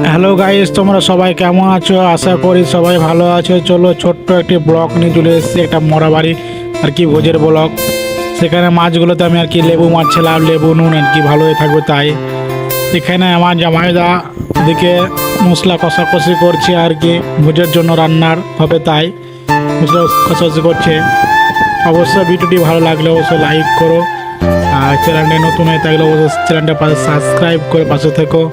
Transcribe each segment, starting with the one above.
Hello guys, তোমরা সবাই কেমন আছো? আশা করি সবাই ভালো আছো। চলো ছোট্ট একটি ব্লগ নিয়ে চলে এসেছি, একটা মরাবাড়ি আর কি ভোজের ব্লগ। সেখানে মাছগুলোতে আমি আর কি লেবু মারছিলাম, লেবু নুন আর কি ভালোই থাকবে তাই। এখানে আমার জামাইদা দিকে মশলা কষাকষি করছে আর কি, ভোজের জন্য রান্নার হবে তাই মশলা কষাকষি করছে। অবশ্যই ভিডিওটি ভালো লাগলে অবশ্যই লাইক করো, আর চ্যানেলটা নতুন হয়ে থাকলে অবশ্যই চ্যানেলটা পাশে সাবস্ক্রাইব করে পাশে থেকো।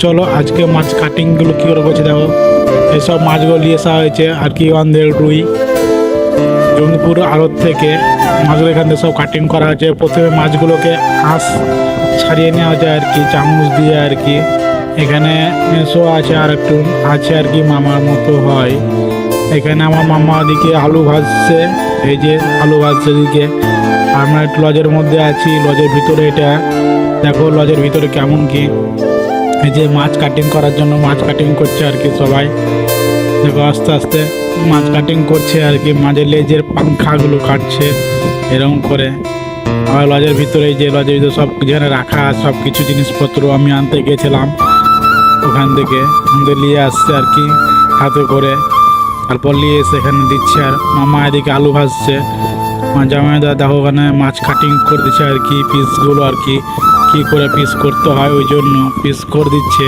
চলো আজকে মাছ কাটিংগুলো কী করে করছে দেখো। এইসব মাছগুলো নিয়ে আসা হয়েছে আর কি আমাদের রুই জঙ্গিপুর আড়ত থেকে। মাছগুলো এখান থেকে সব কাটিং করা হয়েছে। প্রথমে মাছগুলোকে আঁশ ছাড়িয়ে নেওয়া যায় আর কি চামচ দিয়ে আর কি। এখানে মেসো আছে আর একটু আছে আর কি মামার মতো হয়। এখানে আমার মামা ওদিকে আলু ভাজছে, এই যে আলু ভাজছে দিকে। আমরা একটু লজের মধ্যে আছি, লজের ভিতরে এটা দেখো, লজের ভিতরে কেমন কি। এই যে মাছ কাটিং করার জন্য মাছ কাটিং করছে আর কি সবাই। দেখো আস্তে আস্তে মাছ কাটিং করছে আর কি, মাঝে লেজের পাংখাগুলো কাটছে এরকম করে। আর লজের ভিতরে এই যে লজের ভিতরে সব যেখানে রাখা সব কিছু জিনিসপত্র আমি আনতে গেছিলাম, ওখান থেকে আমাদের নিয়ে আসছে আর কি হাতে করে। তারপর নিয়ে এসে এখানে দিচ্ছে, আর মামা এদিকে আলু ভাজছে। আমার জামাইদা দেখো ওখানে মাছ কাটিং করে দিচ্ছে আর কি, পিসগুলো আর কি কী করে পিস করতে হয় ওই জন্য পিস করে দিচ্ছে।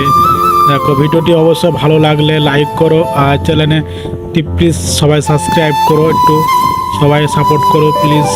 দেখো ভিডিওটি অবশ্যই ভালো লাগলে লাইক করো, আর চ্যানেলে প্লিজ সবাই সাবস্ক্রাইব করো, একটু সবাই সাপোর্ট করো প্লিজ।